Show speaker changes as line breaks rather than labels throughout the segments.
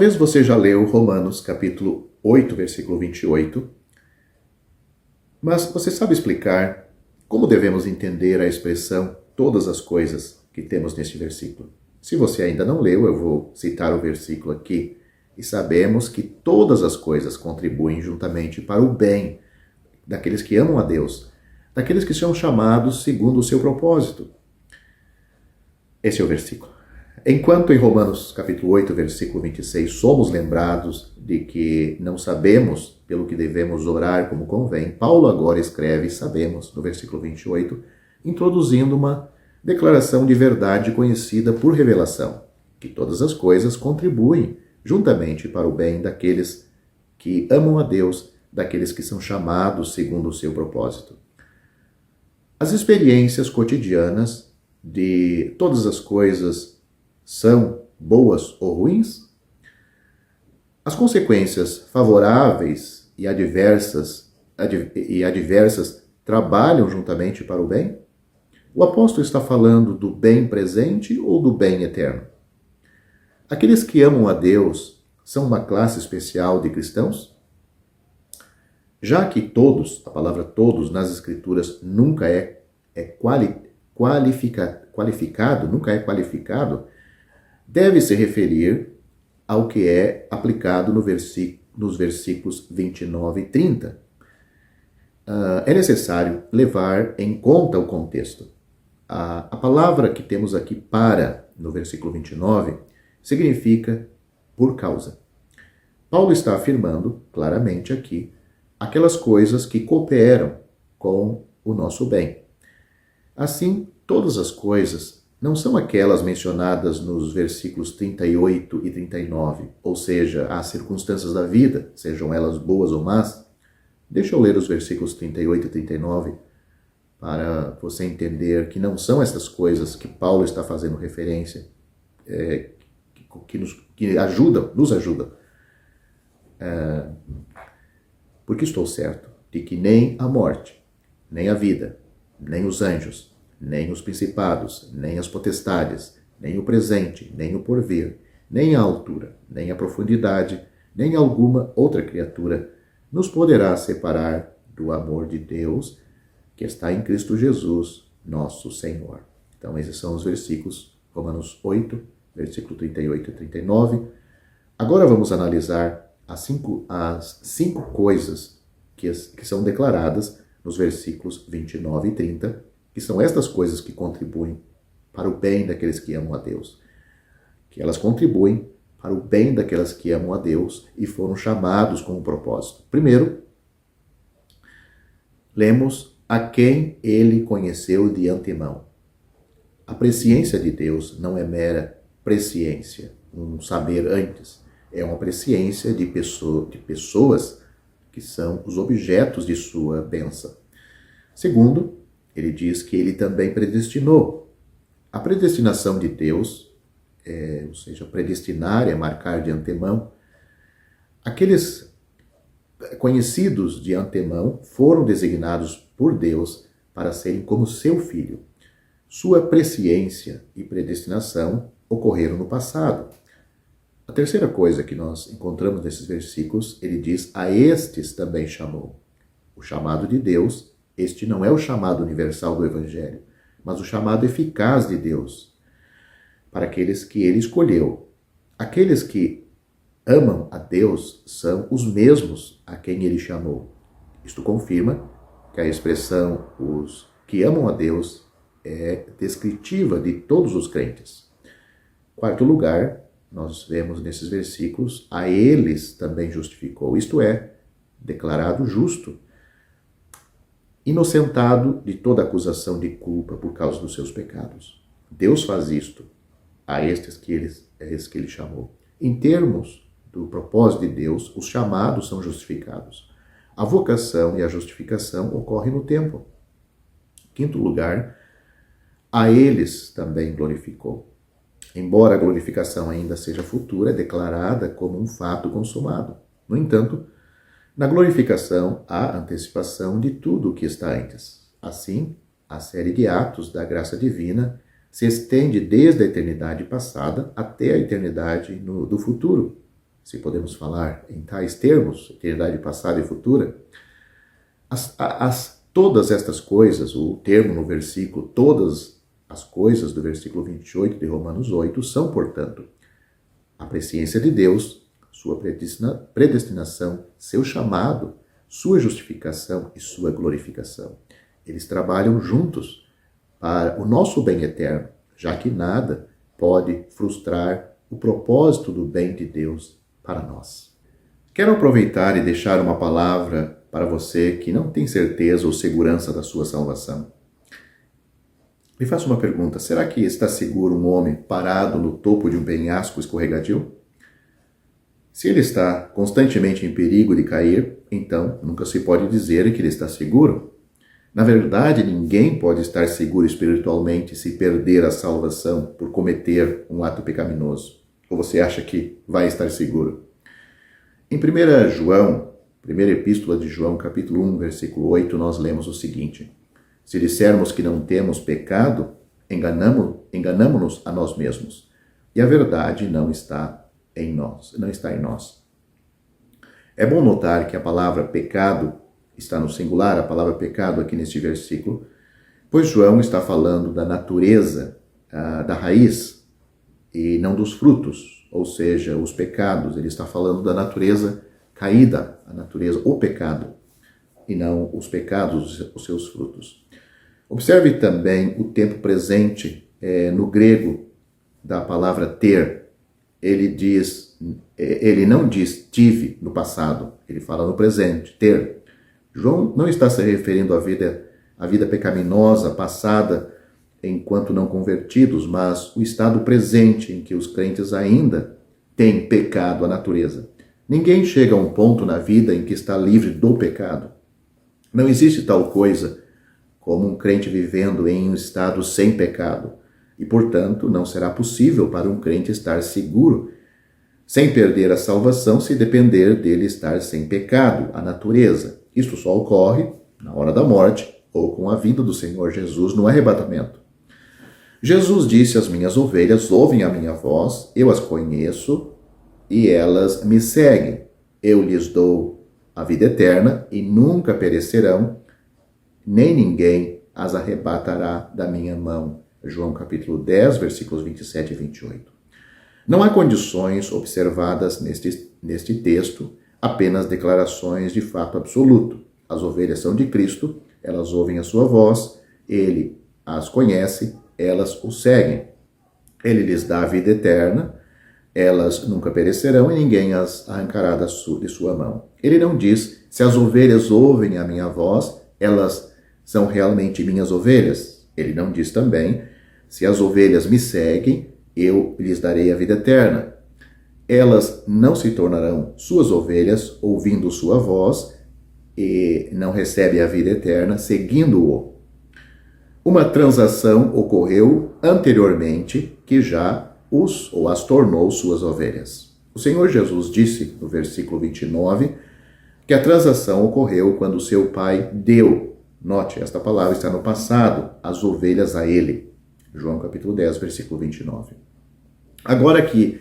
Talvez você já leu Romanos capítulo 8, versículo 28, mas você sabe explicar como devemos entender a expressão todas as coisas que temos neste versículo? Se você ainda não leu, eu vou citar o versículo aqui. E sabemos que todas as coisas contribuem juntamente para o bem daqueles que amam a Deus, daqueles que são chamados segundo o seu propósito. Esse é o versículo. Enquanto em Romanos capítulo 8, versículo 26, somos lembrados de que não sabemos pelo que devemos orar como convém, Paulo agora escreve, sabemos, no versículo 28, introduzindo uma declaração de verdade conhecida por revelação, que todas as coisas contribuem juntamente para o bem daqueles que amam a Deus, daqueles que são chamados segundo o seu propósito. As experiências cotidianas de todas as coisas são boas ou ruins? As consequências favoráveis e adversas trabalham juntamente para o bem? O apóstolo está falando do bem presente ou do bem eterno? Aqueles que amam a Deus são uma classe especial de cristãos? Já que todos, a palavra todos nas Escrituras nunca é qualificado, deve se referir ao que é aplicado nos versículos 29 e 30. É necessário levar em conta o contexto. A palavra que temos aqui para, no versículo 29, significa por causa. Paulo está afirmando claramente aqui aquelas coisas que cooperam com o nosso bem. Assim, todas as coisas não são aquelas mencionadas nos versículos 38 e 39, ou seja, as circunstâncias da vida, sejam elas boas ou más. Deixa eu ler os versículos 38 e 39 para você entender que não são essas coisas que Paulo está fazendo referência, que nos ajudam. Porque estou certo de que nem a morte, nem a vida, nem os anjos, nem os principados, nem as potestades, nem o presente, nem o porvir, nem a altura, nem a profundidade, nem alguma outra criatura nos poderá separar do amor de Deus que está em Cristo Jesus, nosso Senhor. Então, esses são os versículos, Romanos 8, versículo 38 e 39. Agora vamos analisar as cinco coisas que são declaradas nos versículos 29 e 30, que são estas coisas que contribuem para o bem daqueles que amam a Deus. Que elas contribuem para o bem daquelas que amam a Deus e foram chamados com um propósito. Primeiro, lemos a quem ele conheceu de antemão. A presciência de Deus não é mera presciência, um saber antes. É uma presciência de pessoas que são os objetos de sua bênção. Segundo, ele diz que ele também predestinou. A predestinação de Deus, ou seja, predestinar é marcar de antemão. Aqueles conhecidos de antemão foram designados por Deus para serem como seu filho. Sua presciência e predestinação ocorreram no passado. A terceira coisa que nós encontramos nesses versículos, ele diz, a estes também chamou. O chamado de Deus, este não é o chamado universal do Evangelho, mas o chamado eficaz de Deus, para aqueles que ele escolheu. Aqueles que amam a Deus são os mesmos a quem ele chamou. Isto confirma que a expressão os que amam a Deus é descritiva de todos os crentes. Quarto lugar, nós vemos nesses versículos, a eles também justificou, isto é, declarado justo, inocentado de toda acusação de culpa por causa dos seus pecados. Deus faz isto a estes que ele chamou. Em termos do propósito de Deus, os chamados são justificados. A vocação e a justificação ocorrem no tempo. Quinto lugar, a eles também glorificou. Embora a glorificação ainda seja futura, é declarada como um fato consumado. No entanto, na glorificação há antecipação de tudo o que está antes. Assim, a série de atos da graça divina se estende desde a eternidade passada até a eternidade do futuro. se podemos falar em tais termos, eternidade passada e futura, todas estas coisas, o termo no versículo, todas as coisas do versículo 28 de Romanos 8 são, portanto, a presciência de Deus, sua predestinação, seu chamado, sua justificação e sua glorificação. Eles trabalham juntos para o nosso bem eterno, já que nada pode frustrar o propósito do bem de Deus para nós. Quero aproveitar e deixar uma palavra para você que não tem certeza ou segurança da sua salvação. Me faço uma pergunta: será que está seguro um homem parado no topo de um penhasco escorregadio? Se ele está constantemente em perigo de cair, então nunca se pode dizer que ele está seguro. Na verdade, ninguém pode estar seguro espiritualmente se perder a salvação por cometer um ato pecaminoso. Ou você acha que vai estar seguro? Em 1 João, primeira epístola de João, capítulo 1, versículo 8, nós lemos o seguinte: se dissermos que não temos pecado, enganamo-nos a nós mesmos, e a verdade não está em nós. É bom notar que a palavra pecado está no singular, a palavra pecado aqui neste versículo, pois João está falando da natureza, da raiz, e não dos frutos, ou seja, os pecados. Ele está falando da natureza caída, a natureza, o pecado, e não os pecados, os seus frutos. Observe também o tempo presente no grego da palavra ter. Ele não diz tive no passado, ele fala no presente, ter. João não está se referindo à vida pecaminosa passada enquanto não convertidos, mas o estado presente em que os crentes ainda têm pecado à natureza. Ninguém chega a um ponto na vida em que está livre do pecado. Não existe tal coisa como um crente vivendo em um estado sem pecado. E, portanto, não será possível para um crente estar seguro, sem perder a salvação, se depender dele estar sem pecado, a natureza. Isto só ocorre na hora da morte ou com a vinda do Senhor Jesus no arrebatamento. Jesus disse: as minhas ovelhas ouvem a minha voz, eu as conheço e elas me seguem. Eu lhes dou a vida eterna e nunca perecerão, nem ninguém as arrebatará da minha mão. João capítulo 10, versículos 27 e 28. Não há condições observadas neste texto, apenas declarações de fato absoluto. As ovelhas são de Cristo, elas ouvem a sua voz, ele as conhece, elas o seguem. Ele lhes dá a vida eterna, elas nunca perecerão e ninguém as arrancará de sua mão. Ele não diz: se as ovelhas ouvem a minha voz, elas são realmente minhas ovelhas. Ele não diz também: se as ovelhas me seguem, eu lhes darei a vida eterna. Elas não se tornarão suas ovelhas ouvindo sua voz e não recebem a vida eterna seguindo-o. Uma transação ocorreu anteriormente que já as tornou suas ovelhas. O Senhor Jesus disse no versículo 29 que a transação ocorreu quando seu pai deu, note, esta palavra está no passado, as ovelhas a ele. João capítulo 10, versículo 29. Agora que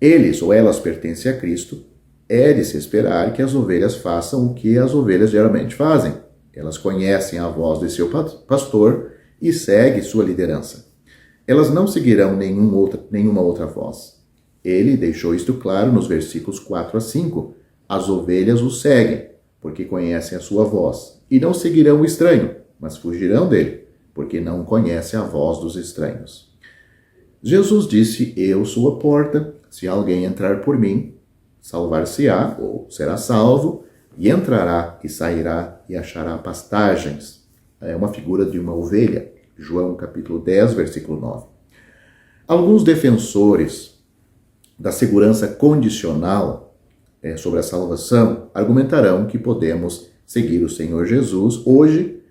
eles ou elas pertencem a Cristo, é de se esperar que as ovelhas façam o que as ovelhas geralmente fazem. Elas conhecem a voz de seu pastor e seguem sua liderança. Elas não seguirão nenhuma outra voz. Ele deixou isto claro nos versículos 4 a 5. As ovelhas o seguem, porque conhecem a sua voz, e não seguirão o estranho, mas fugirão dele, porque não conhecem a voz dos estranhos. Jesus disse: eu sou a porta, se alguém entrar por mim, salvar-se-á, ou será salvo, e entrará e sairá e achará pastagens. É uma figura de uma ovelha. João capítulo 10, versículo 9. Alguns defensores da segurança condicional sobre a salvação argumentarão que podemos seguir o Senhor Jesus hoje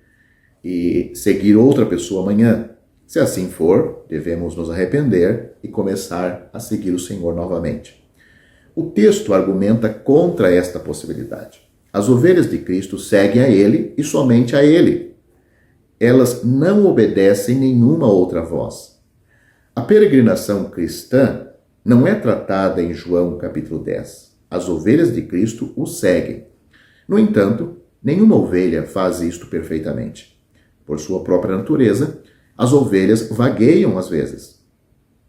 e seguir outra pessoa amanhã. Se assim for, devemos nos arrepender e começar a seguir o Senhor novamente. O texto argumenta contra esta possibilidade. As ovelhas de Cristo seguem a Ele e somente a Ele. Elas não obedecem nenhuma outra voz. A peregrinação cristã não é tratada em João capítulo 10. As ovelhas de Cristo o seguem. No entanto, nenhuma ovelha faz isto perfeitamente. Por sua própria natureza, as ovelhas vagueiam às vezes.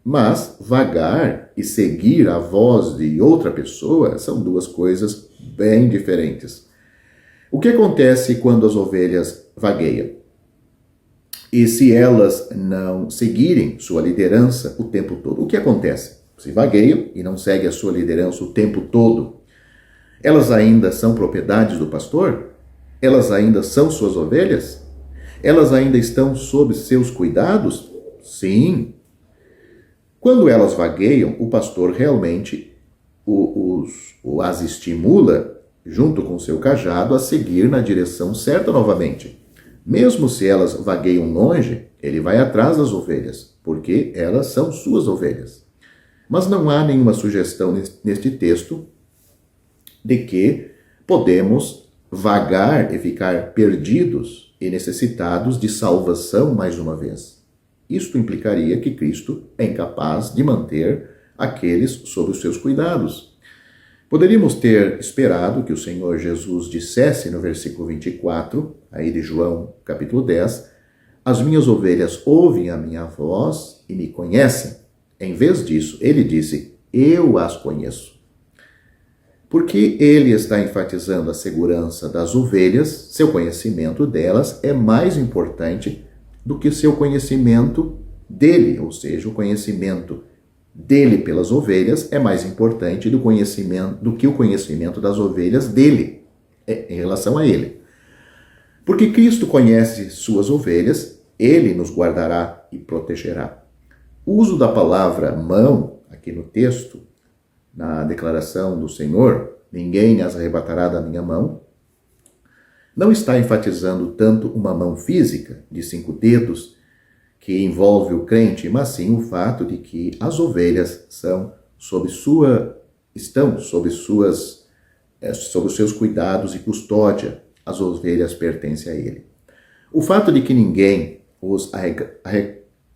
Mas vagar e seguir a voz de outra pessoa são duas coisas bem diferentes. O que acontece quando as ovelhas vagueiam? E se elas não seguirem sua liderança o tempo todo? O que acontece? Se vagueiam e não seguem a sua liderança o tempo todo, elas ainda são propriedades do pastor? Elas ainda são suas ovelhas? Elas ainda estão sob seus cuidados? Sim. Quando elas vagueiam, o pastor realmente as estimula, junto com seu cajado, a seguir na direção certa novamente. Mesmo se elas vagueiam longe, ele vai atrás das ovelhas, porque elas são suas ovelhas. Mas não há nenhuma sugestão neste texto de que podemos vagar e ficar perdidos e necessitados de salvação mais uma vez. Isto implicaria que Cristo é incapaz de manter aqueles sob os seus cuidados. Poderíamos ter esperado que o Senhor Jesus dissesse no versículo 24, aí de João capítulo 10, as minhas ovelhas ouvem a minha voz e me conhecem. Em vez disso, ele disse, eu as conheço. Porque ele está enfatizando a segurança das ovelhas, seu conhecimento delas é mais importante do que seu conhecimento dele, ou seja, o conhecimento dele pelas ovelhas é mais importante do que o conhecimento das ovelhas dele, em relação a ele. Porque Cristo conhece suas ovelhas, ele nos guardará e protegerá. O uso da palavra mão, aqui no texto, na declaração do Senhor, ninguém as arrebatará da minha mão, não está enfatizando tanto uma mão física, de 5 dedos, que envolve o crente, mas sim o fato de que as ovelhas estão sob os seus cuidados e custódia. As ovelhas pertencem a ele. O fato de que ninguém os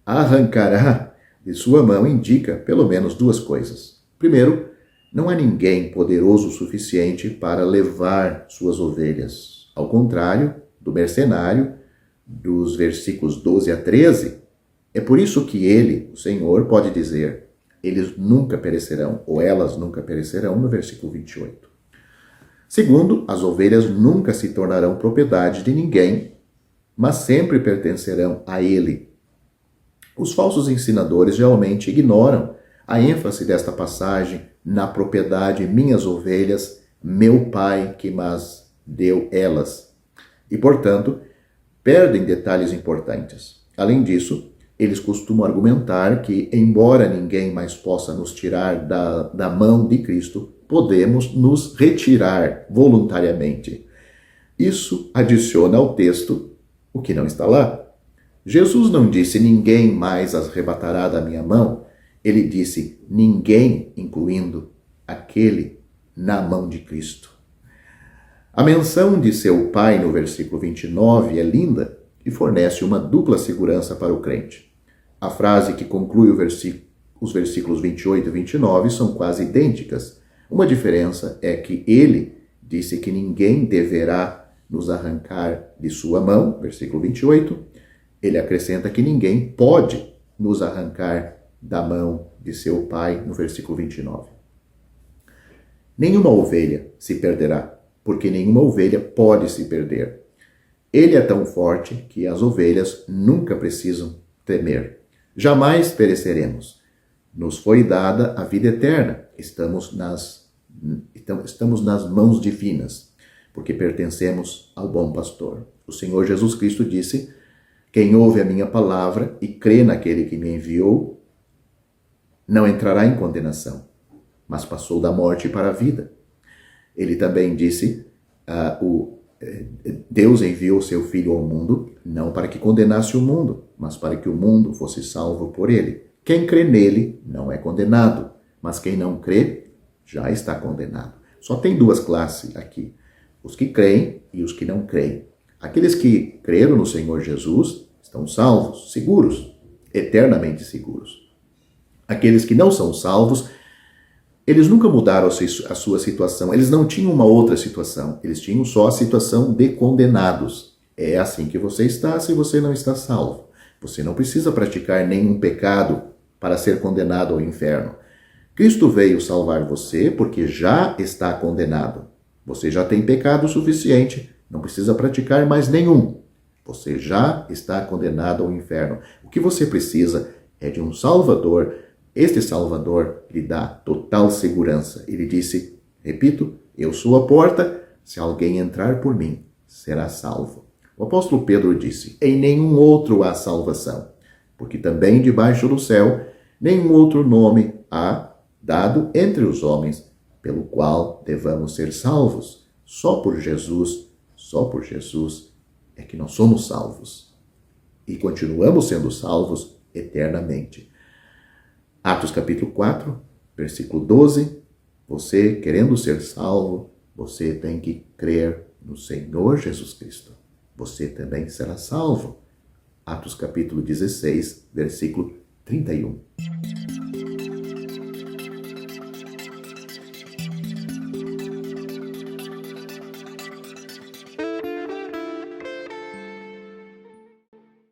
arrancará de sua mão indica pelo menos 2 coisas. Primeiro, não há ninguém poderoso o suficiente para levar suas ovelhas. Ao contrário do mercenário, dos versículos 12 a 13, é por isso que ele, o Senhor, pode dizer, eles nunca perecerão, ou elas nunca perecerão, no versículo 28. Segundo, as ovelhas nunca se tornarão propriedade de ninguém, mas sempre pertencerão a ele. Os falsos ensinadores geralmente ignoram a ênfase desta passagem na propriedade minhas ovelhas, meu Pai que mas deu elas. E, portanto, perdem detalhes importantes. Além disso, eles costumam argumentar que, embora ninguém mais possa nos tirar da mão de Cristo, podemos nos retirar voluntariamente. Isso adiciona ao texto o que não está lá. Jesus não disse, ninguém mais as arrebatará da minha mão. Ele disse, ninguém, incluindo aquele na mão de Cristo. A menção de seu Pai no versículo 29 é linda e fornece uma dupla segurança para o crente. A frase que conclui os versículos 28 e 29 são quase idênticas. Uma diferença é que ele disse que ninguém deverá nos arrancar de sua mão, versículo 28. Ele acrescenta que ninguém pode nos arrancar da mão de seu Pai, no versículo 29. Nenhuma ovelha se perderá, porque nenhuma ovelha pode se perder. Ele é tão forte que as ovelhas nunca precisam temer. Jamais pereceremos. Nos foi dada a vida eterna. Estamos nas mãos divinas, porque pertencemos ao bom pastor. O Senhor Jesus Cristo disse, quem ouve a minha palavra e crê naquele que me enviou, não entrará em condenação, mas passou da morte para a vida. Ele também disse, Deus enviou seu Filho ao mundo, não para que condenasse o mundo, mas para que o mundo fosse salvo por ele. Quem crê nele não é condenado, mas quem não crê já está condenado. Só tem 2 classes aqui, os que creem e os que não creem. Aqueles que creram no Senhor Jesus estão salvos, seguros, eternamente seguros. Aqueles que não são salvos, eles nunca mudaram a sua situação, eles não tinham uma outra situação, eles tinham só a situação de condenados. É assim que você está se você não está salvo. Você não precisa praticar nenhum pecado para ser condenado ao inferno. Cristo veio salvar você porque já está condenado. Você já tem pecado suficiente, não precisa praticar mais nenhum. Você já está condenado ao inferno. O que você precisa é de um Salvador. Este Salvador lhe dá total segurança. Ele disse, repito, eu sou a porta, se alguém entrar por mim, será salvo. O apóstolo Pedro disse, em nenhum outro há salvação, porque também debaixo do céu nenhum outro nome há dado entre os homens, pelo qual devamos ser salvos. Só por Jesus é que nós somos salvos. E continuamos sendo salvos eternamente. Atos capítulo 4, versículo 12. Você, querendo ser salvo, você tem que crer no Senhor Jesus Cristo. Você também será salvo. Atos capítulo 16, versículo 31.